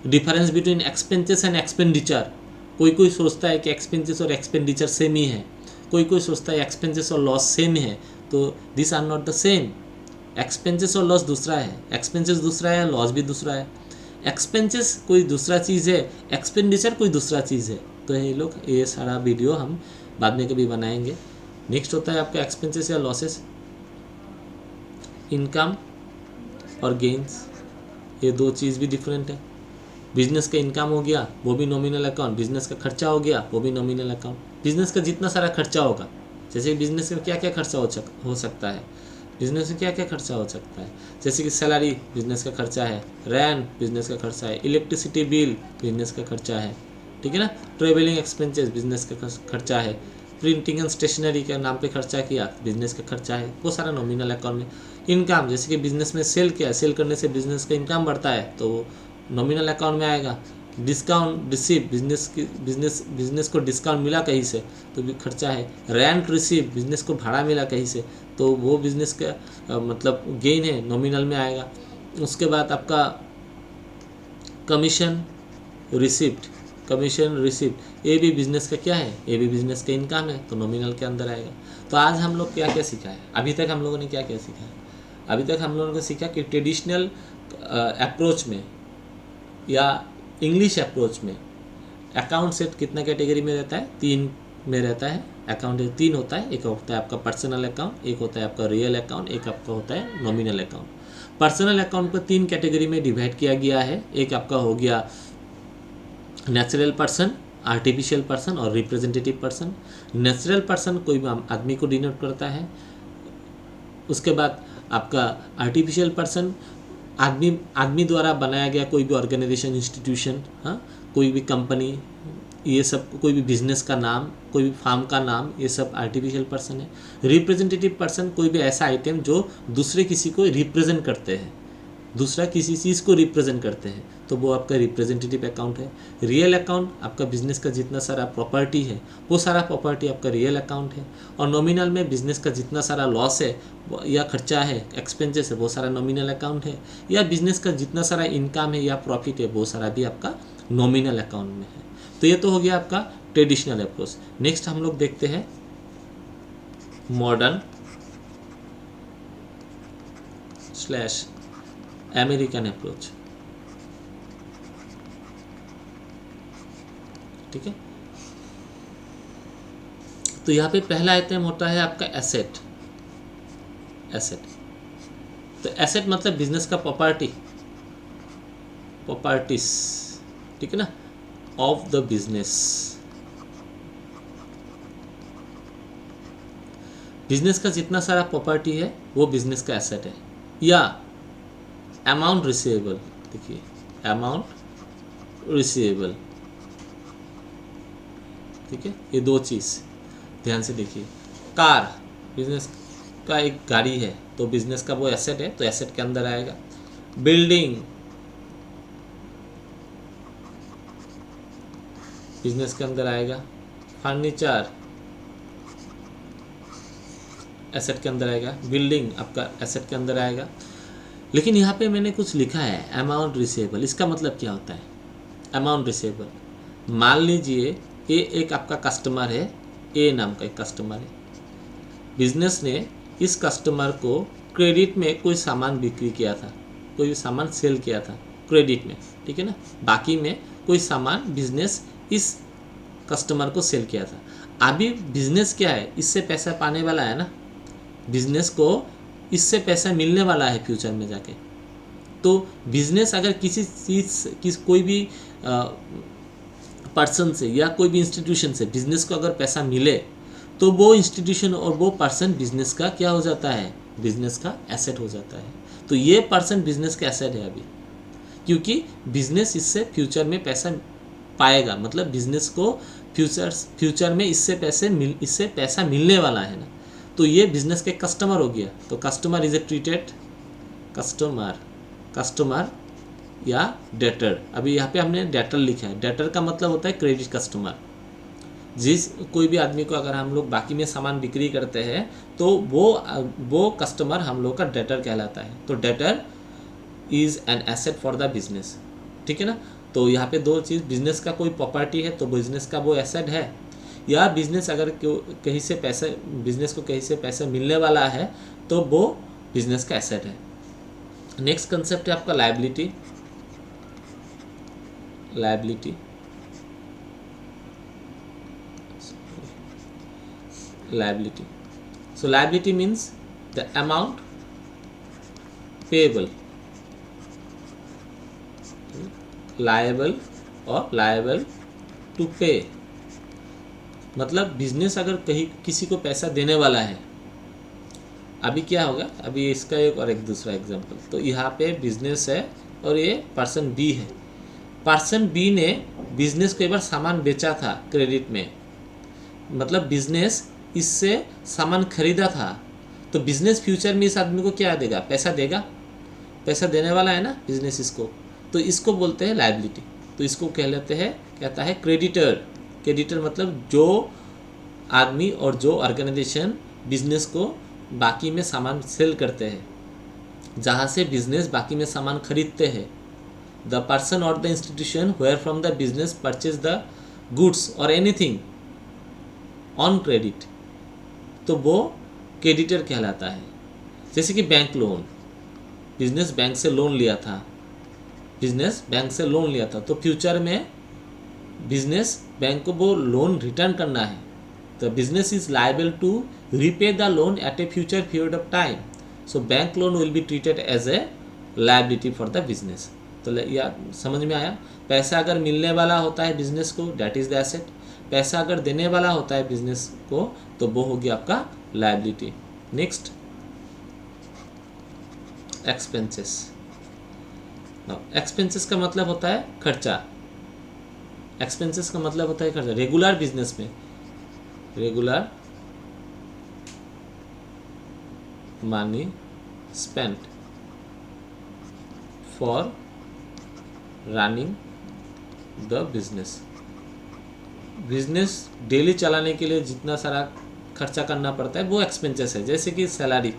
difference between expenses and expenditure. कोई सोचता है कि एक्सपेंसेस और एक्सपेंडिचर सेम ही है, कोई सोचता है एक्सपेंसेस और लॉस सेम है, तो this are not the same. Expenses और लॉस दूसरा है, एक्सपेंसेस दूसरा है, लॉस भी दूसरा है। एक्सपेंसेस कोई दूसरा चीज़ है, एक्सपेंडिचर कोई दूसरा चीज़ है। तो ये सारा वीडियो हम बाद में कभी बनाएंगे। नेक्स्ट होता है आपका एक्सपेंसेस या लॉसेस। इनकम और गेन्स, ये दो चीज़ भी डिफरेंट है। बिजनेस का इनकम हो गया, वो भी नॉमिनल अकाउंट। बिजनेस का खर्चा हो गया, वो भी नॉमिनल अकाउंट। बिजनेस का जितना सारा खर्चा होगा, जैसे बिजनेस में क्या क्या खर्चा हो सकता है, बिजनेस में क्या क्या खर्चा हो सकता है, जैसे कि सैलरी बिजनेस का खर्चा है, रेंट बिजनेस का खर्चा है, इलेक्ट्रिसिटी बिल बिजनेस का खर्चा है, ठीक है ना। ट्रेवलिंग एक्सपेंसेस बिजनेस का खर्चा है, प्रिंटिंग एंड स्टेशनरी के नाम पे खर्चा किया, बिजनेस का खर्चा है, वो सारा नॉमिनल अकाउंट में। इनकम, जैसे कि बिजनेस में सेल किया, सेल करने से बिजनेस का इनकम बढ़ता है, तो वो नॉमिनल अकाउंट में आएगा। डिस्काउंट रिसीव, बिजनेस को डिस्काउंट मिला कहीं से तो भी खर्चा है। रेंट रिसीव, बिजनेस को भाड़ा मिला कहीं से तो वो बिजनेस का मतलब गेन है, नॉमिनल में आएगा। उसके बाद आपका कमीशन रिसिप्ट, ये भी बिजनेस का क्या है, ये भी बिजनेस का इनकम है तो नॉमिनल के अंदर आएगा। तो आज हम लोग क्या क्या सीखा है, अभी तक हम लोगों ने क्या क्या सीखा है? अभी तक हम लोगों ने सीखा कि ट्रेडिशनल अप्रोच में या इंग्लिश अप्रोच में अकाउंट सेट कितना कैटेगरी में रहता है, 3 में रहता है। अकाउंट 3 होता है, एक होता है आपका पर्सनल अकाउंट, एक होता है आपका रियल अकाउंट, एक आपका होता है नॉमिनल अकाउंट। पर्सनल अकाउंट को 3 कैटेगरी में डिवाइड किया गया है। एक आपका हो गया नेचुरल पर्सन, आर्टिफिशियल पर्सन और रिप्रेजेंटेटिव पर्सन। नेचुरल पर्सन कोई आदमी को डिनोट करता है। उसके बाद आपका आर्टिफिशियल पर्सन आदमी द्वारा बनाया गया कोई भी ऑर्गेनाइजेशन, इंस्टीट्यूशन, हाँ, कोई भी कंपनी, ये सब कोई भी बिजनेस का नाम, कोई भी फार्म का नाम, ये सब आर्टिफिशियल पर्सन है। रिप्रेजेंटेटिव पर्सन कोई भी ऐसा आइटम जो दूसरे किसी को रिप्रेजेंट करते हैं, दूसरा किसी चीज़ को रिप्रेजेंट करते हैं तो वो आपका रिप्रेजेंटेटिव अकाउंट है। रियल अकाउंट आपका बिजनेस का जितना सारा प्रॉपर्टी है वो सारा प्रॉपर्टी आपका रियल अकाउंट है। और नॉमिनल में बिजनेस का जितना सारा लॉस है या खर्चा है, एक्सपेंसेस है, वो सारा नॉमिनल अकाउंट है। या बिजनेस का जितना सारा इनकम है या प्रॉफिट है वो सारा भी आपका नॉमिनल अकाउंट में है। तो ये तो हो गया आपका ट्रेडिशनल अप्रोच। नेक्स्ट हम लोग देखते हैं मॉडर्न / अमेरिकन अप्रोच। ठीक है, तो यहाँ पे पहला आइटम होता है आपका एसेट। तो एसेट मतलब बिजनेस का प्रॉपर्टीज, ठीक है ना, ऑफ द बिजनेस। बिजनेस का जितना सारा प्रॉपर्टी है वो बिजनेस का एसेट है। या अमाउंट रिसीवेबल, देखिए अमाउंट रिसीवेबल, ठीक है, ये 2 चीज़ ध्यान से देखिए। कार, बिजनेस का एक गाड़ी है तो बिजनेस का वो एसेट है तो एसेट के अंदर आएगा। बिल्डिंग बिजनेस के अंदर आएगा। फर्नीचर एसेट के अंदर आएगा। बिल्डिंग आपका एसेट के अंदर आएगा। लेकिन यहाँ पे मैंने कुछ लिखा है अमाउंट रिसीवेबल। इसका मतलब क्या होता है अमाउंट रिसीवेबल? मान लीजिए ये एक आपका कस्टमर है, ए नाम का एक कस्टमर है। बिजनेस ने इस कस्टमर को क्रेडिट में कोई सामान बिक्री किया था, कोई सामान सेल किया था क्रेडिट में, ठीक है ना। बाकी में कोई सामान बिजनेस इस कस्टमर को सेल किया था। अभी बिजनेस क्या है, इससे पैसा पाने वाला है ना, बिजनेस को इससे पैसा मिलने वाला है फ्यूचर में जाके। तो बिजनेस अगर किसी चीज़ कोई भी पर्सन से या कोई भी इंस्टीट्यूशन से बिजनेस को अगर पैसा मिले तो वो इंस्टीट्यूशन और वो पर्सन बिजनेस का क्या हो जाता है, बिजनेस का एसेट हो जाता है। तो ये पर्सन बिजनेस का एसेट है अभी, क्योंकि बिजनेस इससे फ्यूचर में पैसा पाएगा, मतलब बिजनेस को फ्यूचर में इससे पैसा मिलने वाला है ना। तो ये बिजनेस के कस्टमर हो गया। तो customer is a treated customer या डेटर। अभी यहाँ पे हमने डेटर लिखा है। डेटर का मतलब होता है क्रेडिट कस्टमर। कोई भी आदमी को अगर हम लोग बाकी में सामान बिक्री करते हैं तो वो कस्टमर हम लोग का डेटर कहलाता है। तो debtor is an asset for the business, ठीक है ना। तो यहाँ पे 2 चीज़, बिजनेस का कोई प्रॉपर्टी है तो बिजनेस का वो एसेट है, या बिजनेस अगर कहीं से बिजनेस को कहीं से पैसा मिलने वाला है तो वो बिजनेस का एसेट है। नेक्स्ट कंसेप्ट है आपका liability. So liability means the amount payable, liable और liable to pay। मतलब बिजनेस अगर कहीं किसी को पैसा देने वाला है, अभी क्या होगा, अभी इसका एक और एक दूसरा एग्जांपल। तो यहाँ पे बिजनेस है और ये पर्सन बी है। पर्सन बी ने बिजनेस को एक बार सामान बेचा था क्रेडिट में, मतलब बिजनेस इससे सामान खरीदा था। तो बिजनेस फ्यूचर में इस आदमी को क्या देगा, पैसा देगा, पैसा देने वाला है ना बिजनेस इसको। तो इसको बोलते हैं लायबिलिटी। तो इसको कहता है क्रेडिटर। क्रेडिटर मतलब जो आदमी और जो ऑर्गेनाइजेशन बिजनेस को बाकी में सामान सेल करते हैं, जहाँ से बिजनेस बाकी में सामान खरीदते हैं। द पर्सन और the institution where from the business purchase the goods और एनीथिंग ऑन क्रेडिट, तो वो क्रेडिटर कहलाता है। जैसे कि बैंक लोन, बिजनेस बैंक से लोन लिया था, तो फ्यूचर में बिजनेस बैंक को वो लोन रिटर्न करना है, तो business is liable to repay the loan at a future period of time, so bank loan will be treated as a liability for the business। तो या समझ में आया? पैसा अगर मिलने वाला होता है बिजनेस को, that is the asset। पैसा अगर देने वाला होता है बिजनेस को, तो वो हो गया आपका liability। Next, expenses. एक्सपेंसेस का मतलब होता है खर्चा। एक्सपेंसेस का मतलब होता है खर्चा। रेगुलर बिजनेस में regular money spent for running the business। Business daily चलाने के लिए जितना सारा खर्चा करना पड़ता है वो एक्सपेंसेस है। जैसे कि सैलरी,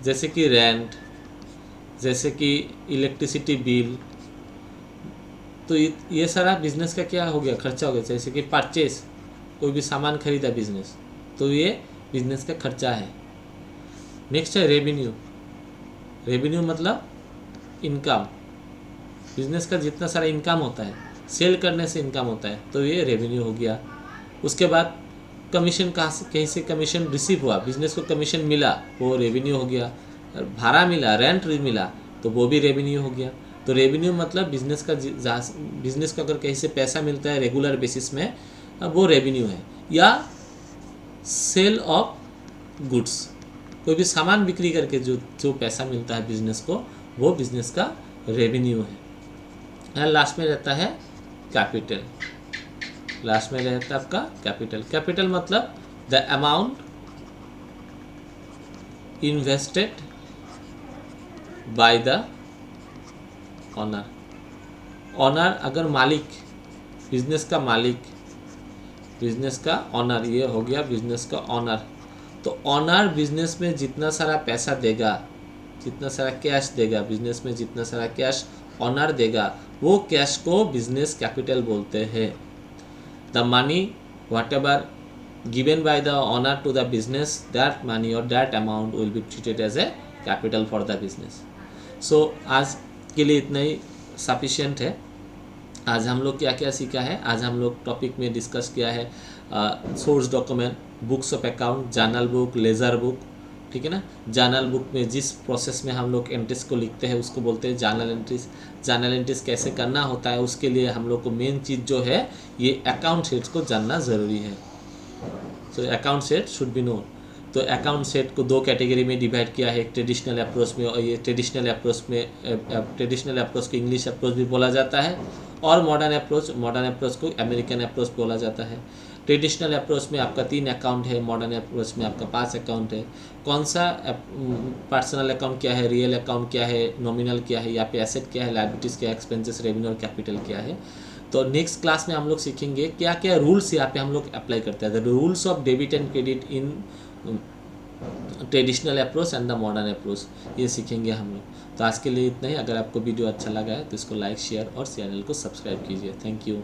जैसे कि रेंट, जैसे कि इलेक्ट्रिसिटी बिल, तो ये सारा बिजनेस का क्या हो गया? खर्चा हो गया। जैसे कि परचेस, कोई भी सामान खरीदा बिजनेस, तो ये बिजनेस का खर्चा है। नेक्स्ट है रेवेन्यू। रेवेन्यू मतलब इनकम। बिजनेस का जितना सारा इनकम होता है, सेल करने से इनकम होता है, तो ये रेवेन्यू हो गया। उसके बाद कमीशन, कहीं से कमीशन रिसीव हुआ, बिजनेस को कमीशन मिला, वो रेवेन्यू हो गया। भाड़ा मिला, रेंट मिला, तो वो भी रेवेन्यू हो गया। तो रेवेन्यू मतलब बिजनेस को अगर कहीं से पैसा मिलता है रेगुलर बेसिस में, वो रेवेन्यू है। या सेल ऑफ गुड्स, कोई भी सामान बिक्री करके जो पैसा मिलता है बिजनेस को, वो बिजनेस का रेवेन्यू है। और लास्ट में रहता है कैपिटल। लास्ट में रहता है आपका कैपिटल। कैपिटल मतलब the amount invested by the owner. Owner अगर मालिक, बिजनेस का मालिक, बिजनेस का ऑनर, ये हो गया बिजनेस का ऑनर। तो ऑनर बिजनेस में जितना सारा पैसा देगा, जितना सारा कैश देगा, बिजनेस में जितना सारा कैश ऑनर देगा, वो कैश को बिजनेस कैपिटल बोलते हैं। The money whatever given by the owner to the business, that money और that amount will be treated as a capital for the business. So आज के लिए इतना ही सफिशिएंट है। आज हम लोग क्या क्या सीखा है? आज हम लोग टॉपिक में डिस्कस किया है source document, books of account, journal book, laser book, ठीक है ना। जर्नल बुक में जिस प्रोसेस में हम लोग एंट्रीज को लिखते हैं उसको बोलते हैं जर्नल एंट्रीज। जर्नल एंट्रीज कैसे करना होता है, उसके लिए हम लोग को मेन चीज़ जो है ये अकाउंट शीट्स को जानना ज़रूरी है। So account sheet should be known. तो अकाउंट सेट को दो कैटेगरी में डिवाइड किया है, एक ट्रेडिशनल अप्रोच में, और ये ट्रेडिशनल अप्रोच को इंग्लिश अप्रोच भी बोला जाता है, और मॉडर्न अप्रोच को अमेरिकन अप्रोच बोला जाता है। ट्रेडिशनल अप्रोच में आपका 3 अकाउंट है, मॉडर्न अप्रोच में आपका 5 अकाउंट है। कौन सा पर्सनल अकाउंट क्या है, रियल अकाउंट क्या है, नॉमिनल क्या है, यहाँ पे एसेट क्या है, लायबिलिटीज़ क्या है, एक्सपेंसेस, रेवेन्यू और कैपिटल क्या है। तो नेक्स्ट क्लास में हम लोग सीखेंगे क्या क्या रूल्स यहाँ पे हम लोग अप्लाई करते हैं, the rules of debit and credit in traditional approach and the modern approach, ये सीखेंगे हम लोग। तो आज के लिए इतना ही। अगर आपको वीडियो अच्छा लगा है तो इसको लाइक, शेयर और चैनल को सब्सक्राइब कीजिए। Thank you.